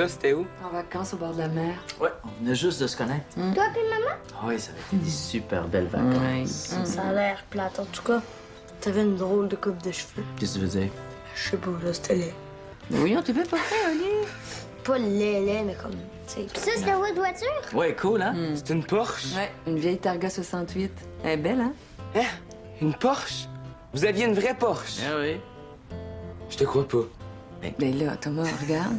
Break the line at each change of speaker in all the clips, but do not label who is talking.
ça, c'était où?
En vacances au bord de la mer.
Ouais, on venait juste de se connaître.
Toi puis maman?
Oui, ça avait été des super belles vacances.
Ça a l'air plate. En tout cas, t'avais une drôle de coupe de cheveux.
Qu'est-ce que tu veux dire?
Je sais pas, là, c'était laid.
Oui, on t'est bien pas fait, Oli.
Pas laid, mais comme, tu sais. Ça, c'est votre voiture?
Ouais, cool, hein?
C'est une Porsche?
Ouais, une vieille Targa 68. Elle est belle, hein?
Hein? Une Porsche? Vous aviez une vraie Porsche?
Ah oui.
Je te crois pas.
Ben là, Thomas, regarde.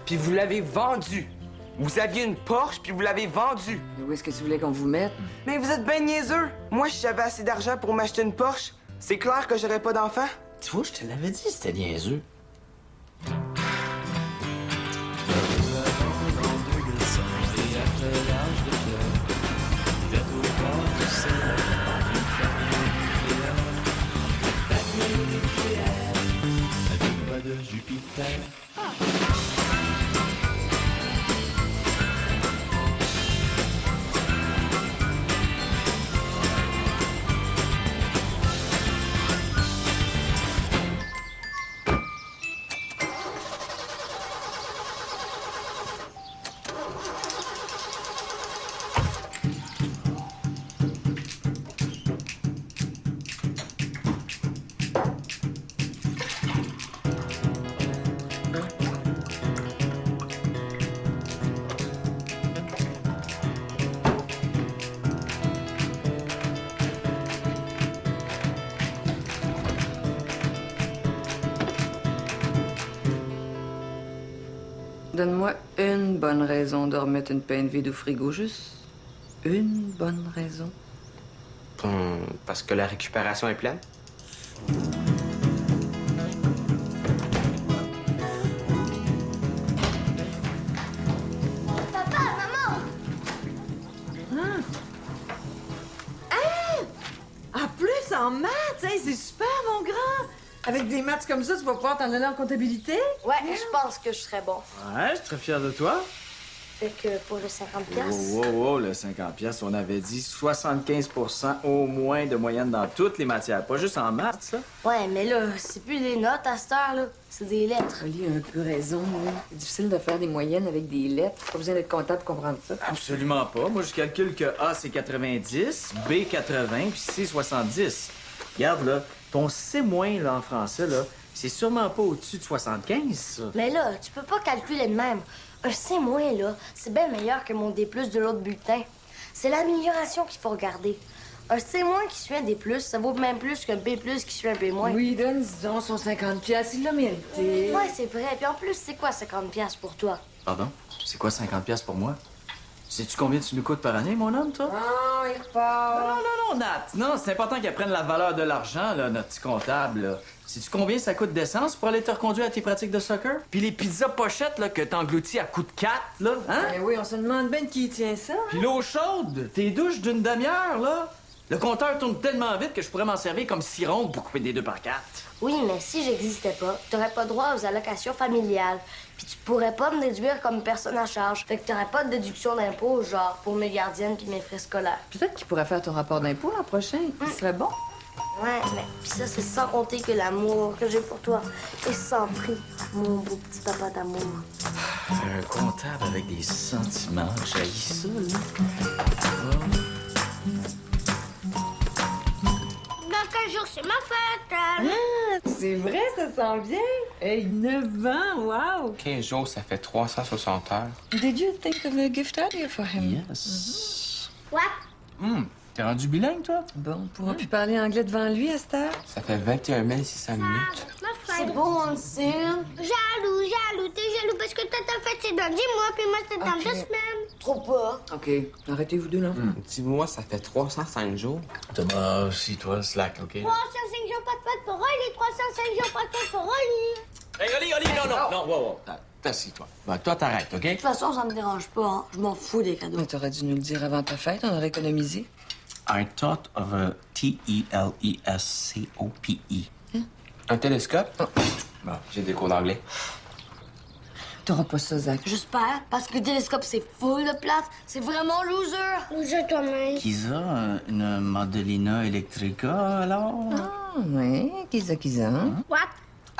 Puis vous l'avez vendue. Vous aviez une Porsche, puis vous l'avez vendue.
Mais où est-ce que tu voulais qu'on vous mette?
Mais vous êtes ben niaiseux. Moi, si j'avais assez d'argent pour m'acheter une Porsche, c'est clair que j'aurais pas d'enfant.
Tu vois, je te l'avais dit, c'était niaiseux.
Donne-moi une bonne raison de remettre une peine vide au frigo, juste une bonne raison.
Parce que la récupération est pleine.
Papa, maman!
En plus, en maths, hein, c'est super, mon grand! Avec des maths comme ça, tu vas pouvoir t'en aller en comptabilité?
Ouais, je pense que je serais bon.
Ouais, je suis très fier de toi.
Fait que pour le 50
Wow, wow, wow, le 50 pièces, on avait dit 75 au moins de moyenne dans toutes les matières, pas juste en maths, ça.
Ouais, mais là, c'est plus des notes à cette heure, là. C'est des lettres.
Oli a un peu raison, là. C'est difficile de faire des moyennes avec des lettres. Pas besoin d'être comptable pour comprendre ça.
Absolument pas. Moi, je calcule que A, c'est 90, B, 80, puis C, 70. Regarde, là, ton C- là, en français, là, c'est sûrement pas au-dessus de 75, ça.
Mais là, tu peux pas calculer de même. Un C-, là, c'est bien meilleur que mon D+ de l'autre bulletin. C'est l'amélioration qu'il faut regarder. Un C- qui suit un D+, ça vaut même plus qu'un B+ qui suit un B-.
Oui, donne, disons, son 50 piastres. Il l'a mérité.
Ouais, c'est vrai. Puis en plus, c'est quoi 50 piastres pour toi?
Pardon? C'est quoi 50 pièces pour moi? Sais-tu combien tu nous coûtes par année, mon homme, toi?
Oh, il repart.
Non, Nat. Non, c'est important qu'elle prenne la valeur de l'argent, là, notre petit comptable, là. Sais-tu combien ça coûte d'essence pour aller te reconduire à tes pratiques de soccer? Puis les pizzas pochettes, là, que t'engloutis à coups de 4, là, hein?
Ben oui, on se demande bien de qui tient ça.
Puis l'eau chaude, tes douches d'une demi-heure, là. Le compteur tourne tellement vite que je pourrais m'en servir comme ciron pour couper des 2 par 4.
Oui, mais si j'existais pas, t'aurais pas droit aux allocations familiales. Puis tu pourrais pas me déduire comme personne à charge. Fait que t'aurais pas de déduction d'impôt, genre pour mes gardiennes puis mes frais scolaires.
Peut-être qu'il pourrait faire ton rapport d'impôt l'an prochain. Ce serait bon.
Ouais, mais puis ça, c'est sans compter que l'amour que j'ai pour toi est sans prix, mon beau petit papa d'amour.
Un comptable avec des sentiments, j'haïs ça, là.
Dans 15 jours, c'est ma fête!
C'est vrai, ça sent bien! Hey, 9 ans, wow!
15 jours, ça fait 360 heures.
Did you think of a gift idea for him?
Yes.
What?
T'es rendu bilingue, toi?
Bon, on pourra plus parler anglais devant lui, Esther.
Ça fait 21 600 minutes.
C'est beau, on le sait. Jaloux, t'es jaloux parce que toi, ta fête, c'est dans 10 mois, puis moi, c'est dans 2 semaines. Trop pas.
OK, arrêtez-vous deux, là.
10 mois, ça fait 305 jours.
Thomas, aussi, toi, slack, OK?
305 jours, pas de fête pour Oli, 305 jours, pas de fête pour Oli.
Hey, Oli, non, wow. T'assis-toi. Ben, toi, t'arrêtes, OK?
De toute façon, ça me dérange pas, hein. Je m'en fous des cadeaux.
Mais t'aurais dû nous le dire avant ta fête, on aurait économisé.
I thought of a Telescope.
Un télescope? Bon, j'ai des cours d'anglais.
T'auras pas ça, Zach.
J'espère, parce que le télescope, c'est full de place. C'est vraiment loser. Loser toi-même.
Kisa, une Modelina Electrica, alors?
Ah, oui, Kiza.
What?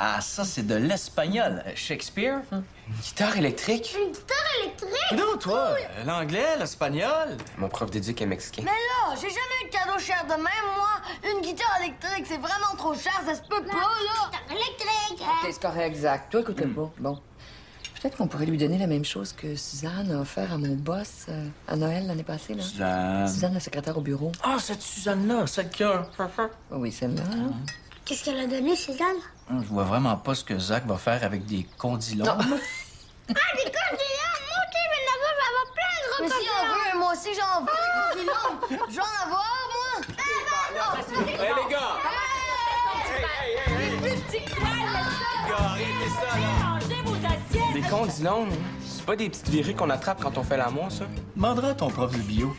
Ah, ça, c'est de l'espagnol. Shakespeare?
Une guitare électrique?
Une guitare électrique?
Non, toi, l'anglais, l'espagnol.
Mon prof d'éduc est mexicain.
Mais là, j'ai jamais eu de cadeau cher de même, moi. Une guitare électrique, c'est vraiment trop cher, ça se peut pas, là. Guitare électrique!
OK, c'est correct, exact. Toi, écoute-le pas. Bon. Peut-être qu'on pourrait lui donner la même chose que Suzanne a offert à mon boss à Noël l'année passée, là.
Suzanne.
Suzanne, la secrétaire au bureau.
Ah, cette Suzanne-là, celle qui a...
Oh oui, celle-là. là.
Qu'est-ce qu'elle a donné, Suzanne?
Je vois vraiment pas ce que Zach va faire avec des condylons.
Ah, des cordillons! Moi aussi, je vais en avoir plein de gros cordillons! Moi aussi, j'en veux des cordillons! Je vais en avoir, moi!
Hey, les gars! Arrêtez ça, là!
Des condylons, c'est pas des petites verrues qu'on attrape quand on fait l'amour, ça?
Demanderas à ton prof de bio.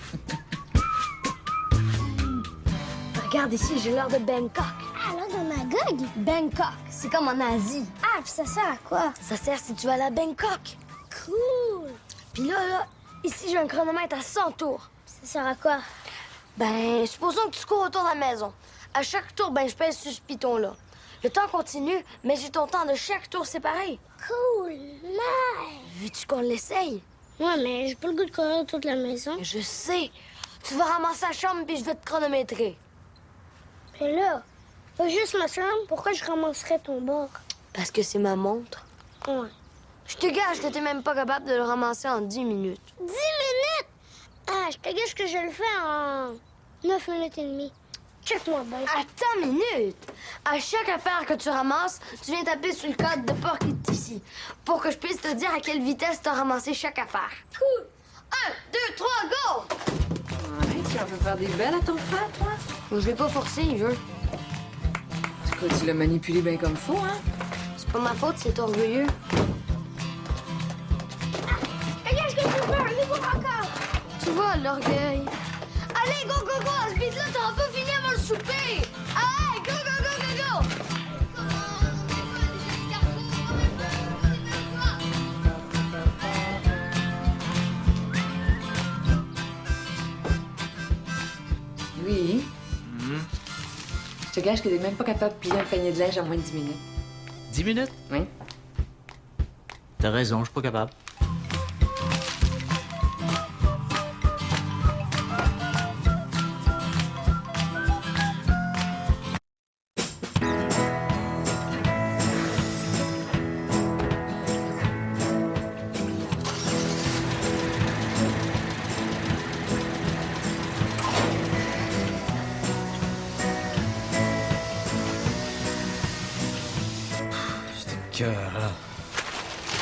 Regarde ici, j'ai l'air de Bangkok. Ah, l'air de Magog? Bangkok, c'est comme en Asie. Ah, puis ça sert à quoi? Ça sert si tu vas à Bangkok. Cool! Puis là, ici, j'ai un chronomètre à 100 tours. Ça sert à quoi? Ben, supposons que tu cours autour de la maison. À chaque tour, ben, je pèse sur ce piton-là. Le temps continue, mais j'ai ton temps de chaque tour séparé. Cool! Nice! Veux-tu qu'on l'essaye?
Ouais, mais j'ai pas le goût de courir toute la maison.
Je sais. Tu vas ramasser la chambre, puis je vais te chronométrer.
Mais là, pas juste ma chambre, pourquoi je ramasserais ton bord?
Parce que c'est ma montre.
Ouais.
Je te gage que t'es même pas capable de le ramasser en 10 minutes.
10 minutes? Ah, je te gage que je le fais en 9 minutes et demie. Check-moi, boy.
Attends une minute! À chaque affaire que tu ramasses, tu viens taper sur le code de port qui est ici, pour que je puisse te dire à quelle vitesse t'as ramassé chaque affaire. Cool! 1, 2, 3, go!
Ouais, tu veux faire des belles à ton frère, toi?
Je vais pas forcer, il veut.
En tout cas, tu l'as manipulé bien comme faut, hein?
C'est pas ma faute, c'est orgueilleux.
Regarde ce que je peux faire, un nouveau record.
Tu vois, l'orgueil. Allez, go, go, go! À ce beat-là, t'auras pas fini avant le souper! Allez, go, go, go, go, go!
Oui. Je te gage que t'es même pas capable de plier un panier de linge en moins de 10 minutes.
10 minutes?
Oui.
T'as raison, je suis pas capable.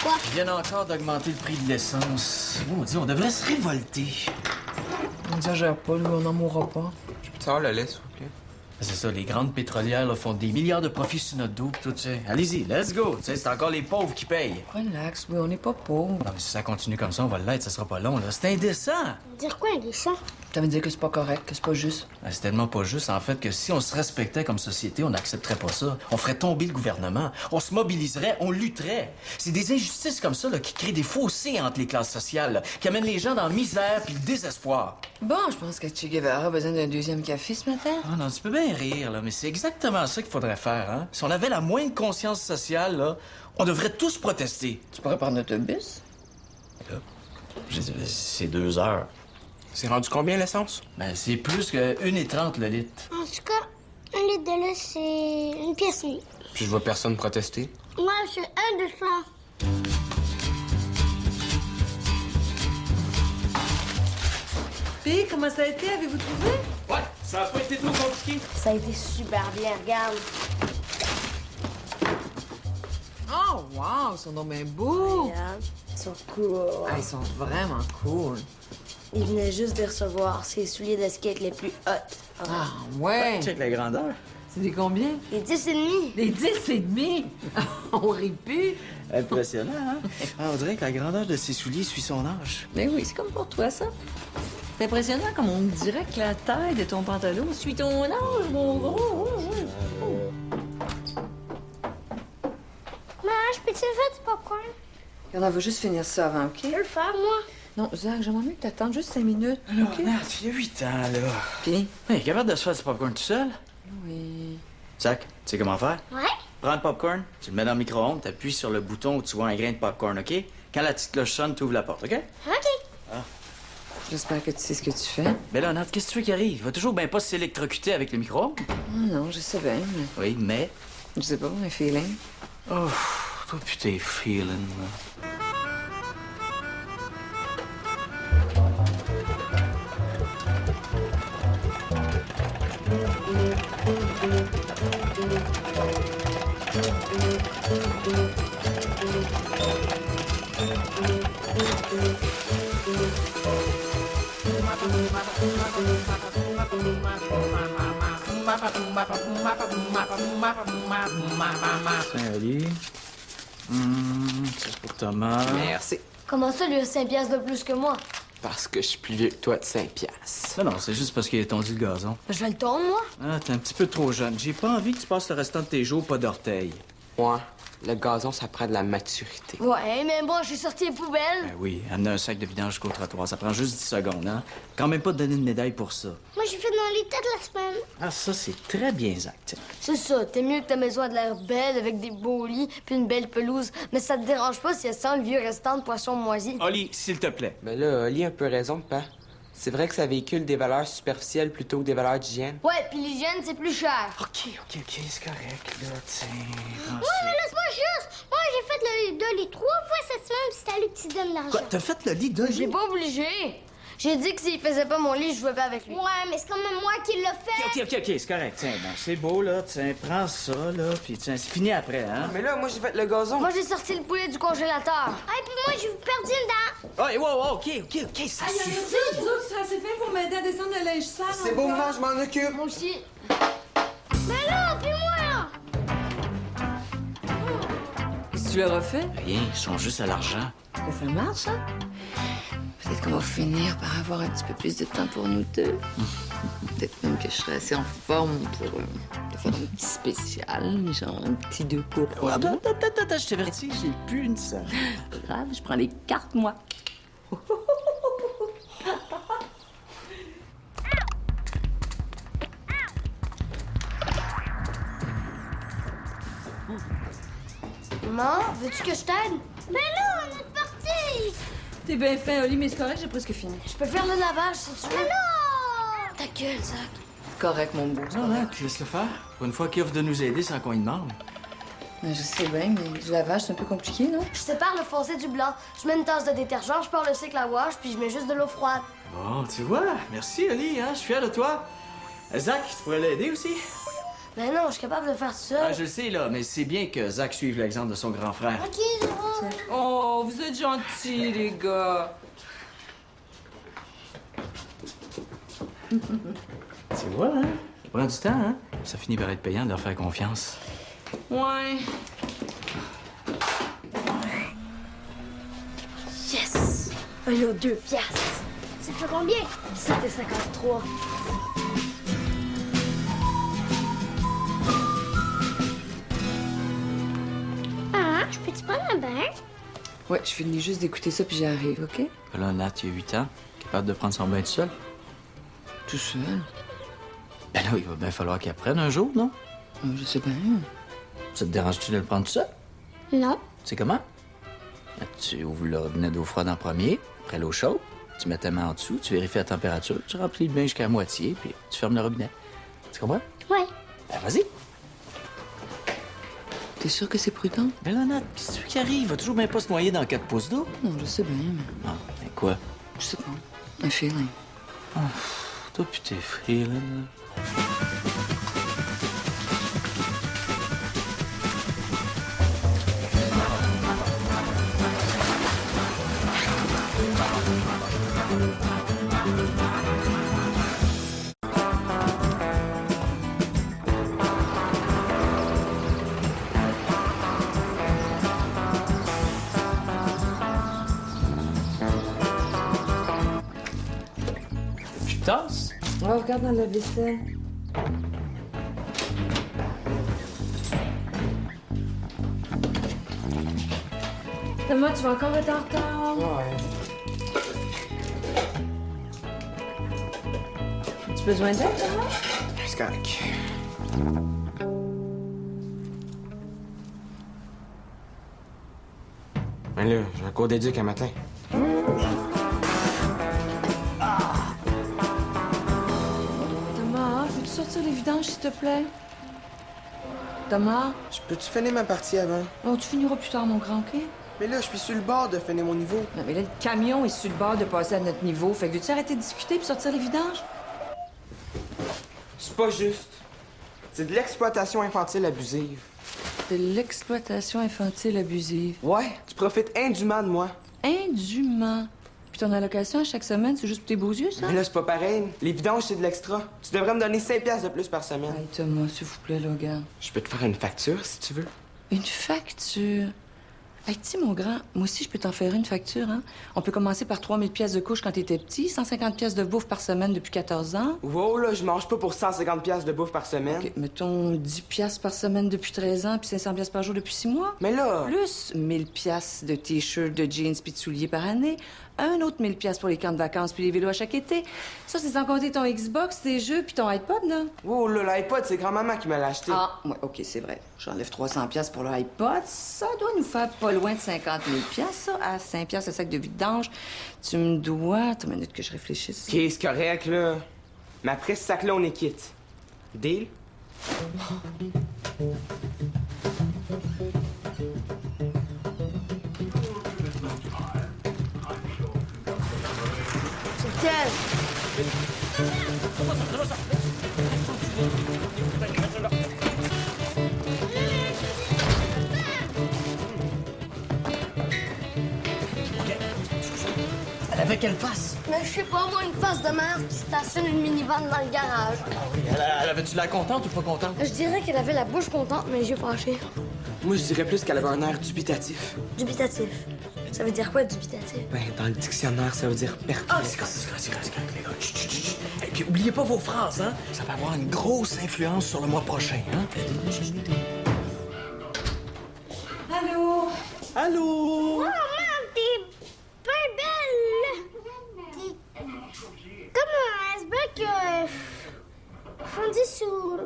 Quoi?
Ils viennent encore d'augmenter le prix de l'essence. Maudit, on devrait se révolter.
On n'exagère pas, lui, on n'en mourra pas.
Je peux te savoir le lait, s'il vous plaît?
C'est ça, les grandes pétrolières là, font des milliards de profits sur notre dos, pis tout ça. Allez-y, let's go. Tu sais, c'est encore les pauvres qui payent.
Relax, oui, on n'est pas pauvres.
Non, mais si ça continue comme ça, on va l'être, ça sera pas long, là. C'est indécent.
Dire quoi, indécent?
Ça veut dire que c'est pas correct, que c'est pas juste.
Ben, c'est tellement pas juste, en fait, que si on se respectait comme société, on n'accepterait pas ça. On ferait tomber le gouvernement. On se mobiliserait, on lutterait. C'est des injustices comme ça là, qui créent des fossés entre les classes sociales, là, qui amènent les gens dans la misère puis le désespoir.
Bon, je pense que Che Guevara a besoin d'un deuxième café ce matin.
Ah non, tu peux bien rire, là, mais c'est exactement ça qu'il faudrait faire, hein. Si on avait la moindre conscience sociale, là, on devrait tous protester.
Tu pourrais prendre l'autobus?
C'est 2 heures.
C'est rendu combien, l'essence?
Ben, c'est plus que 1,30 le litre.
En tout cas, 1 litre de lait, c'est une pièce et demie.
Puis je vois personne protester.
Moi, c'est 1,200.
Puis, comment ça a été? Avez-vous trouvé?
Ouais, ça a pas été trop compliqué.
Ça a été super bien, regarde.
Oh, wow, ils sont donc bien beaux.
Regarde, ils sont cool.
Ah, ils sont vraiment cool.
Il venait juste de recevoir ses souliers de skate les plus hot.
Ah, ouais.
Check la grandeur.
C'est des combien?
Les 10 et demi.
Des 10 et demi. On rit plus.
Impressionnant, hein? Ah, on dirait que la grandeur de ses souliers suit son âge.
Mais oui, c'est comme pour toi, ça. C'est impressionnant comme on dirait que la taille de ton pantalon suit ton âge, mon gros.
Maman, je peux-tu faire du popcorn?
On va juste finir ça avant, OK?
Je peux le faire, moi.
Non, Zach, j'aimerais mieux que t'attendes juste 5 minutes.
Alors,
OK?
Nat, il y a 8 ans, là.
Puis?
Hey, capable de se faire du popcorn tout seul?
Oui.
Zach, tu sais comment faire?
Ouais?
prends le popcorn, tu le mets dans le micro-ondes, t'appuies sur le bouton où tu vois un grain de popcorn, OK? Quand la petite cloche sonne, tu ouvres la porte, OK?
OK.
J'espère que tu sais ce que tu fais.
Ben là, Nat, qu'est-ce que tu veux qui arrive? Il va toujours bien pas s'électrocuter avec le micro-ondes.
Ah non, je sais bien, mais
Oui, mais...
je sais pas, un feeling.
Oh, toi pis tes feelings, là. Salut. C'est pour Thomas.
Merci.
Comment ça, lui a 5 piastres de plus que moi?
Parce que je suis plus vieux que toi de 5 piastres.
Non, c'est juste parce qu'il a tondu le gazon.
Je vais le tourner, moi.
Ah, t'es un petit peu trop jeune. J'ai pas envie que tu passes le restant de tes jours pas d'orteil.
Moi, le gazon, ça prend de la maturité.
Ouais, mais moi, j'ai sorti les poubelles.
Ben oui, amener un sac de vidange jusqu'au trottoir, ça prend juste 10 secondes, hein? Quand même pas te donner une médaille pour ça.
Moi, j'ai fait dans les têtes la semaine.
Ah, ça, c'est très bien, Zach. Tiens.
C'est ça, t'es mieux que ta maison a de l'air belle avec des beaux lits puis une belle pelouse. Mais ça te dérange pas si elle sent le vieux restant de poisson moisi.
Oli, s'il te plaît.
Mais là, Oli a un peu raison, papa. C'est vrai que ça véhicule des valeurs superficielles plutôt que des valeurs d'hygiène.
Ouais, puis l'hygiène, c'est plus cher.
OK, c'est correct, là, tiens.
Oui, mais laisse-moi juste. Moi, j'ai fait le lit 3 fois cette semaine, puis c'est à lui que tu donnes l'argent.
Quoi, t'as fait le lit de
J'ai pas obligé. J'ai dit que s'il faisait pas mon lit, je jouais pas avec lui.
Ouais, mais c'est quand même moi qui l'ai fait.
OK, c'est correct. Tiens, bon, c'est beau, là. Tiens, prends ça, là, puis tiens, c'est fini après, hein?
Mais là, moi, j'ai fait le gazon.
Moi, j'ai sorti le poulet du congélateur.
Ah, et puis moi, j'ai perdu une dent.
Oh, wow, OK, ça suffit.
Vous autres, c'est assez fin pour m'aider à descendre le linge sale.
C'est beau, maman, je m'en occupe.
Moi aussi.
Mais là, puis moi, là.
Qu'est-ce que tu leur as fait?
Rien, ils sont juste à l'argent.
Que ça marche, hein? Peut-être qu'on va finir par avoir un petit peu plus de temps pour nous deux. Peut-être même que je serai assez en forme pour te faire un petit spécial, genre un petit 2 pour
Attends, je t'avertis, j'ai plus une seule.
Pas grave, je prends les cartes, moi.
Maman, veux-tu que je t'aide?
Mais là, on est parti.
T'es bien fin, Oli, mais c'est correct, j'ai presque fini.
Je peux faire le lavage si tu veux.
Non.
Ta gueule, Zach.
Correct, mon beau.
Non, non, laisse-le faire. Pour une fois qu'il offre de nous aider sans qu'on lui demande.
Je sais bien, mais du lavage, c'est un peu compliqué, non?
Je sépare le foncé du blanc. Je mets une tasse de détergent, je pars le cycle à wash, puis je mets juste de l'eau froide.
Bon, tu vois, merci, Oli, hein, je suis fier de toi. Zach, tu pourrais l'aider aussi?
Mais non, je suis capable de le faire tout seul.
Ah, je le sais, là, mais c'est bien que Zach suive l'exemple de son grand frère.
OK, je vois.
Oh, vous êtes gentils, les gars.
Tu vois, hein? Ça prend du temps, hein? Ça finit par être payant de leur faire confiance.
Ouais.
Yes! Un lot 2 piastres.
Ça fait combien?
7,53.
Ah, je peux-tu prendre un bain?
Ouais, je finis juste d'écouter ça, puis j'arrive, OK?
Là, Nat, il y a 8 ans, capable de prendre son bain tout seul.
Tout seul.
Ben là, il va bien falloir qu'il apprenne un jour, non?
Je sais bien.
Ça te dérange-tu de le prendre tout seul?
Non.
Tu sais comment? Tu ouvres le robinet d'eau froide en premier, après l'eau chaude, tu mets ta main en dessous, tu vérifies la température, tu remplis le bain jusqu'à la moitié, puis tu fermes le robinet. Tu comprends?
Ouais.
Ben, vas-y.
T'es sûr que c'est prudent?
Ben là, Nat, qu'est-ce qui arrive? Il va toujours bien pas se noyer dans 4 pouces d'eau.
Non, je sais bien, mais
Non, mais quoi?
je sais pas. Un feeling.
Toi pis tes feelings. Tu tasses?
On regarde dans la vaisselle.
Thomas, tu vas encore être en retard.
Ouais.
As-tu besoin d'aide, Thomas?
C'est correct. Ben là, j'ai un cours d'éduc un matin.
Thomas, veux-tu sortir les vidanges, s'il te plaît? Thomas?
Je peux-tu finir ma partie avant?
Oh, tu finiras plus tard, mon grand, OK?
Mais là, je suis sur le bord de finir mon niveau.
Non, mais là, le camion est sur le bord de passer à notre niveau. Fait que veux-tu arrêter de discuter puis sortir les vidanges?
C'est pas juste.
C'est de l'exploitation infantile abusive.
De l'exploitation infantile abusive.
Ouais, tu profites indûment de moi.
Indûment. Puis ton allocation à chaque semaine, c'est juste pour tes beaux yeux, ça?
Mais là, c'est pas pareil. Les vidanges, c'est de l'extra. Tu devrais me donner 5 piastres de plus par semaine.
Hey, Thomas, s'il vous plaît, là, regarde.
Je peux te faire une facture si tu veux.
Une facture? Hey, tu sais, mon grand, moi aussi, je peux t'en faire une facture, hein? On peut commencer par 3000 pièces de couche quand t'étais petit, 150 pièces de bouffe par semaine depuis 14 ans.
Wow, là, je mange pas pour 150 piastres de bouffe par semaine.
OK, mettons 10 pièces par semaine depuis 13 ans, puis 500 pièces par jour depuis 6 mois.
Mais là...
Plus 1000 pièces de t-shirts, de jeans puis de souliers par année. Un autre 1000 pièces pour les camps de vacances puis les vélos à chaque été. Ça, c'est sans compter ton Xbox, tes jeux puis ton iPod, là.
Wow, là, l'iPod, c'est grand-maman qui me l'a acheté.
Ah, ouais, OK, c'est vrai. J'enlève 300 pièces pour le iPod. Ça doit nous faire pas loin de 50 000 pièces, ça. À 5 pièces le sac de vidange. Tu me dois... Attends une minute que je réfléchisse.
OK, c'est correct, là. Mais après ce sac-là, on est quitte. Deal?
C'est quel?
Elle avait quelle face?
Mais je sais pas, moi, une face de mère qui stationne une minivan dans le garage.
Elle avait-tu l'air contente ou pas contente?
Je dirais qu'elle avait la bouche contente, mais les yeux fâchés.
Moi, je dirais plus qu'elle avait un air dubitatif.
Dubitatif. Ça veut dire quoi, dubitatif?
Ben, dans le dictionnaire, ça veut dire perplexe.
C'est correct, les gars. Chut, chut, chut. Et puis, oubliez pas vos phrases, hein? Ça va avoir une grosse influence sur le mois prochain, hein?
Allô?
Allô?
Oh, maman, t'es bien belle! T'es comme un iceberg fondu sous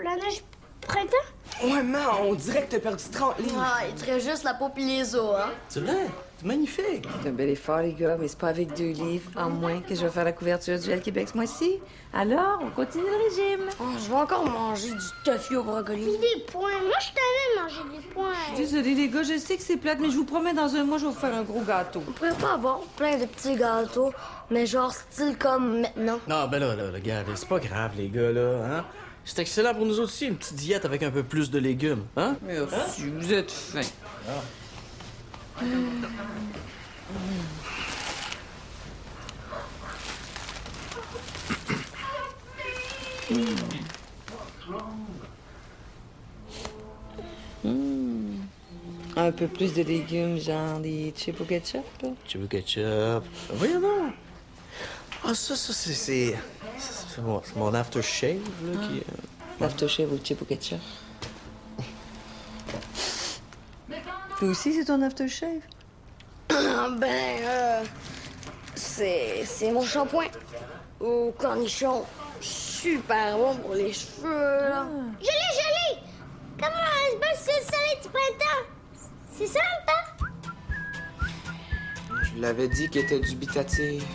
la neige printemps.
Ouais, man, on dirait que t'as perdu 30 livres.
Ah, il traite juste la peau pis les os, hein?
C'est vrai? C'est magnifique.
C'est un bel effort, les gars, mais c'est pas avec 2 livres en moins que je vais faire la couverture du L Québec ce mois-ci. Alors, on continue le régime.
Oh, je vais encore manger du tofu au brocoli.
Puis des points. Moi, je t'avais mangé des points.
Désolée, les gars, je sais que c'est plate, mais je vous promets, dans un mois, je vais vous faire un gros gâteau.
On pourrait pas avoir plein de petits gâteaux, mais genre style comme maintenant.
Non, ben là, regarde, c'est pas grave, les gars, là, hein? C'est excellent pour nous aussi, une petite diète avec un peu plus de légumes, hein?
Merci, vous êtes fin. Un peu plus de légumes, genre des chips au ketchup, là.
Tu veux ketchup? Voyons donc. Ah, ça, c'est mon aftershave, là, qui...
L'aftershave au chip au ketchup. Toi aussi, c'est ton aftershave?
C'est mon shampoing au cornichon. Super bon pour les cheveux, là.
Je l'ai! Comme un iceberg sur le soleil du printemps. C'est ça, papa?
Je l'avais dit qu'elle était dubitatif.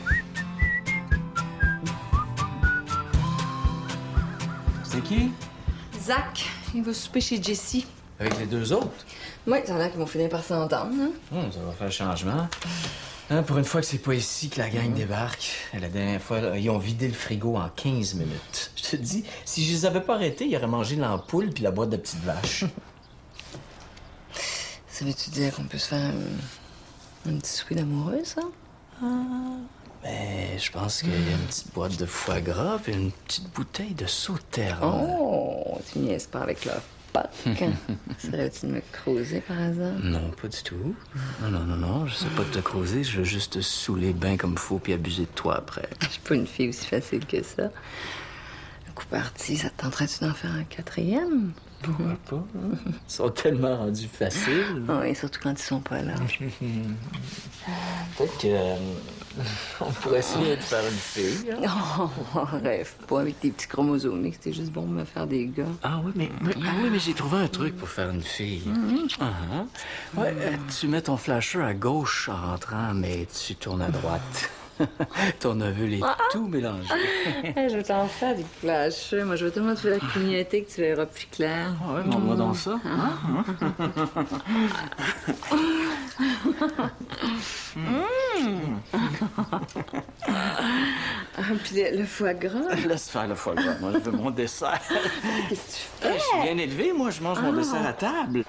C'est qui?
Zach, il va souper chez Jessie.
Avec les deux autres?
Oui, ça a l'air qu'ils vont finir par s'entendre, hein?
Ça va faire changement. Hein, pour une fois que c'est pas ici que la gang débarque. La dernière fois, là, ils ont vidé le frigo en 15 minutes. Je te dis, si je les avais pas arrêtés, ils auraient mangé l'ampoule puis la boîte de petites vaches.
Ça veut-tu dire qu'on peut se faire un petit souper d'amoureux, ça?
Mais je pense qu'il y a une petite boîte de foie gras puis une petite bouteille de sauterne.
Oh, tu niaises pas avec leur pote. Serais-tu de me creuser par hasard?
Non, pas du tout. Non, je sais pas te creuser, je veux juste te saouler bien comme faut puis abuser de toi après.
Je suis pas une fille aussi facile que ça. Un coup parti, ça te tenterait-tu d'en faire un 4e?
Pourquoi pas? Ils sont tellement rendus faciles.
Oui, surtout quand ils sont pas là.
Peut-être que On pourrait essayer de faire une fille. Hein?
Non, rêve pas avec tes petits chromosomes. C'était juste bon de me faire des gars.
Ah oui, mais j'ai trouvé un truc pour faire une fille. Ouais, tu mets ton flasher à gauche en rentrant, mais tu tournes à droite. Ton neveu est tout mélangé.
Je vais t'en faire des flashs. Moi, je vais tellement te faire clignoter que tu verras plus clair.
Ah ouais, montre-moi donc ça.
Puis le foie gras.
Laisse faire le foie gras. Moi, je veux mon dessert.
Qu'est-ce que tu fais?
Je suis bien élevé, moi. Je mange mon dessert à table.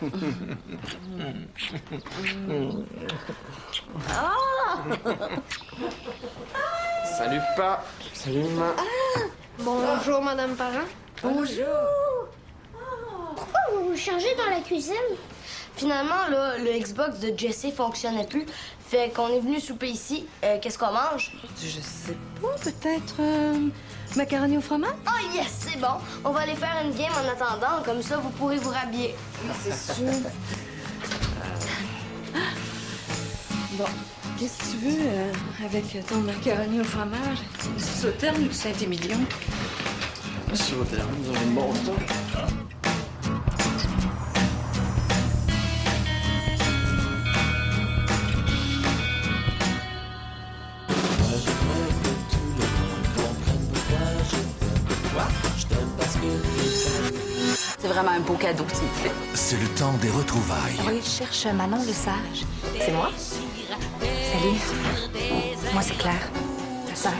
Salut, Pa. Salut, maman.
Bonjour, Madame Parent.
Bonjour.
Pourquoi vous vous changez dans la cuisine?
Finalement, là, le Xbox de Jesse fonctionnait plus. Fait qu'on est venu souper ici. Qu'est-ce qu'on mange?
Je sais pas, peut-être macaroni au fromage?
Ah yes, c'est bon. On va aller faire une game en attendant. Comme ça, vous pourrez vous rhabiller.
C'est sûr. Bon, qu'est-ce que tu veux avec ton macaroni au fromage? Du Sauterne ou du Saint-Émilion?
Sauterne, vous avez une bonne ça?
C'est vraiment un beau cadeau que tu me fais.
C'est le temps des retrouvailles.
Oui, je cherche Manon le Sage. C'est moi? Salut. Moi, c'est Claire, ta sœur.